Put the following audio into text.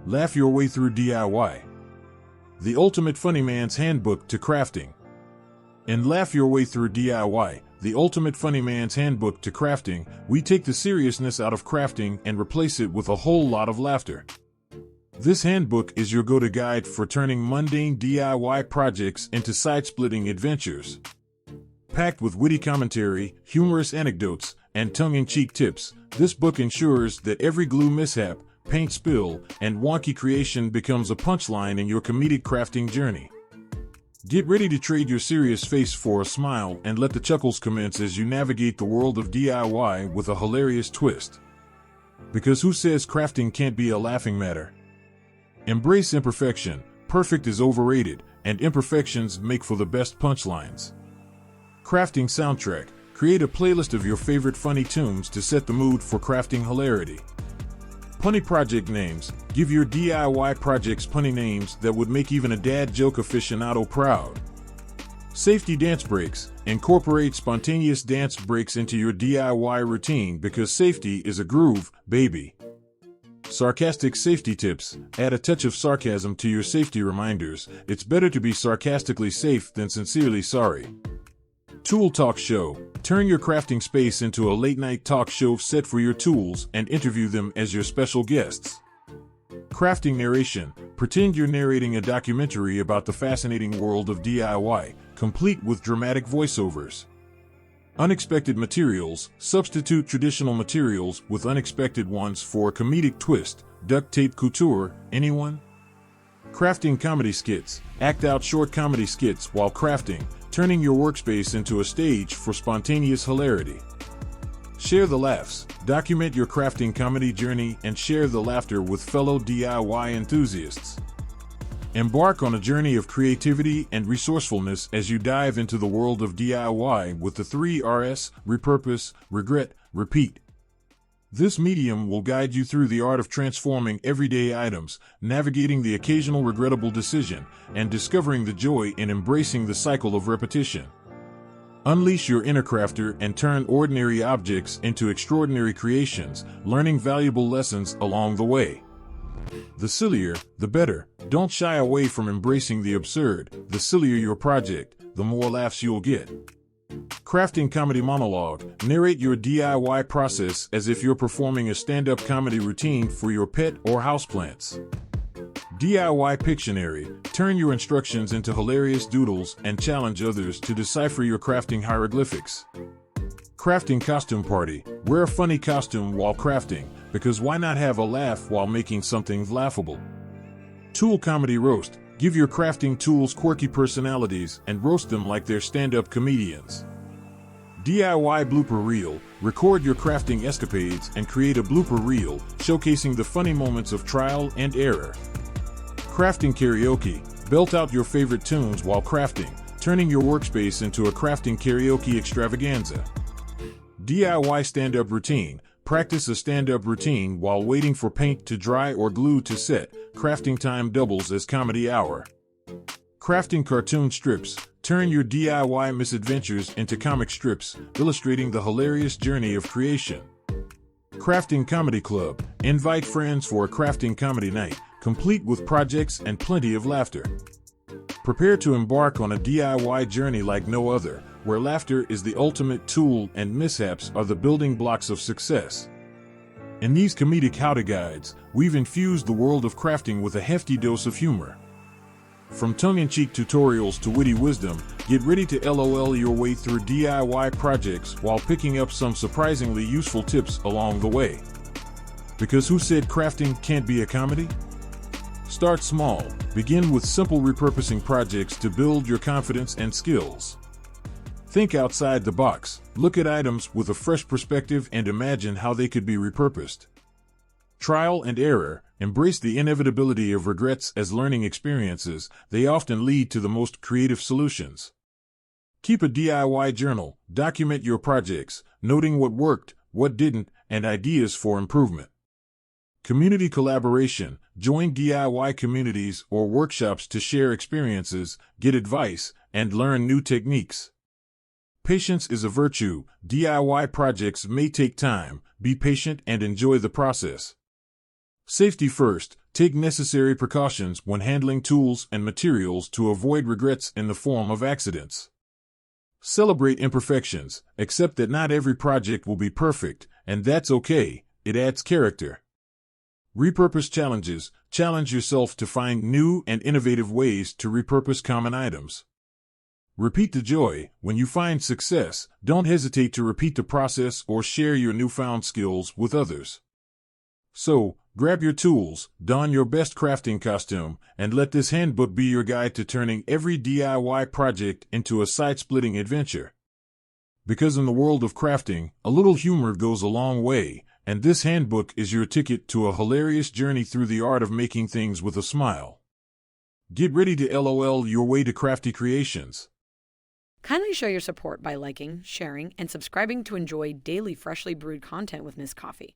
Laugh your way through DIY. The ultimate Funnyman's Handbook to Crafting. And laugh your way through DIY, the ultimate Funnyman's Handbook to Crafting, we take the seriousness out of crafting and replace it with a whole lot of laughter. This handbook is your go-to guide for turning mundane DIY projects into side-splitting adventures. Packed with witty commentary, humorous anecdotes, and tongue-in-cheek tips, this book ensures that every glue mishap, paint spill, and wonky creation becomes a punchline in your comedic crafting journey. Get ready to trade your serious face for a smile and let the chuckles commence as you navigate the world of DIY with a hilarious twist. Because who says crafting can't be a laughing matter? Embrace imperfection. Perfect is overrated, and imperfections make for the best punchlines. Crafting soundtrack. Create a playlist of your favorite funny tunes to set the mood for crafting hilarity. Punny project names. Give your DIY projects punny names that would make even a dad joke aficionado proud. Safety dance breaks. Incorporate spontaneous dance breaks into your DIY routine because safety is a groove, baby. Sarcastic safety tips. Add a touch of sarcasm to your safety reminders. It's better to be sarcastically safe than sincerely sorry. Tool talk show. Turn your crafting space into a late-night talk show set for your tools and interview them as your special guests. Crafting narration. Pretend you're narrating a documentary about the fascinating world of DIY, complete with dramatic voiceovers. Unexpected materials. Substitute traditional materials with unexpected ones for a comedic twist. Duct tape couture, anyone? Crafting comedy skits. Act out short comedy skits while crafting, turning your workspace into a stage for spontaneous hilarity. Share the laughs. Document your crafting comedy journey and share the laughter with fellow DIY enthusiasts. Embark on a journey of creativity and resourcefulness as you dive into the world of DIY with the 3 Rs: repurpose, regret, repeat. This medium will guide you through the art of transforming everyday items, navigating the occasional regrettable decision, and discovering the joy in embracing the cycle of repetition. Unleash your inner crafter and turn ordinary objects into extraordinary creations, learning valuable lessons along the way. The sillier, the better. Don't shy away from embracing the absurd. The sillier your project, the more laughs you'll get. Crafting comedy monologue. Narrate your DIY process as if you're performing a stand-up comedy routine for your pet or houseplants. DIY Pictionary. Turn your instructions into hilarious doodles and challenge others to decipher your crafting hieroglyphics. Crafting costume party. Wear a funny costume while crafting, because why not have a laugh while making something laughable? Tool comedy roast. Give your crafting tools quirky personalities and roast them like they're stand-up comedians. DIY blooper reel. Record your crafting escapades and create a blooper reel, showcasing the funny moments of trial and error. Crafting karaoke. Belt out your favorite tunes while crafting, turning your workspace into a crafting karaoke extravaganza. DIY stand-up routine. Practice a stand-up routine while waiting for paint to dry or glue to set. Crafting time doubles as comedy hour. Crafting cartoon strips. Turn your DIY misadventures into comic strips, illustrating the hilarious journey of creation. Crafting comedy club. Invite friends for a crafting comedy night, complete with projects and plenty of laughter. Prepare to embark on a DIY journey like no other, where laughter is the ultimate tool and mishaps are the building blocks of success. In these comedic how-to guides, we've infused the world of crafting with a hefty dose of humor. From tongue-in-cheek tutorials to witty wisdom, get ready to LOL your way through DIY projects while picking up some surprisingly useful tips along the way. Because who said crafting can't be a comedy? Start small. Begin with simple repurposing projects to build your confidence and skills. Think outside the box. Look at items with a fresh perspective and imagine how they could be repurposed. Trial and error. Embrace the inevitability of regrets as learning experiences. They often lead to the most creative solutions. Keep a DIY journal. Document your projects, noting what worked, what didn't, and ideas for improvement. Community collaboration. Join DIY communities or workshops to share experiences, get advice, and learn new techniques. Patience is a virtue. DIY projects may take time. Be patient and enjoy the process. Safety first, take necessary precautions when handling tools and materials to avoid regrets in the form of accidents. Celebrate imperfections, accept that not every project will be perfect, and that's okay, it adds character. Repurpose challenges, challenge yourself to find new and innovative ways to repurpose common items. Repeat the joy, when you find success, don't hesitate to repeat the process or share your newfound skills with others. So, grab your tools, don your best crafting costume, and let this handbook be your guide to turning every DIY project into a side-splitting adventure. Because in the world of crafting, a little humor goes a long way, and this handbook is your ticket to a hilarious journey through the art of making things with a smile. Get ready to LOL your way to crafty creations. Kindly show your support by liking, sharing, and subscribing to enjoy daily freshly brewed content with Ms. Coffee.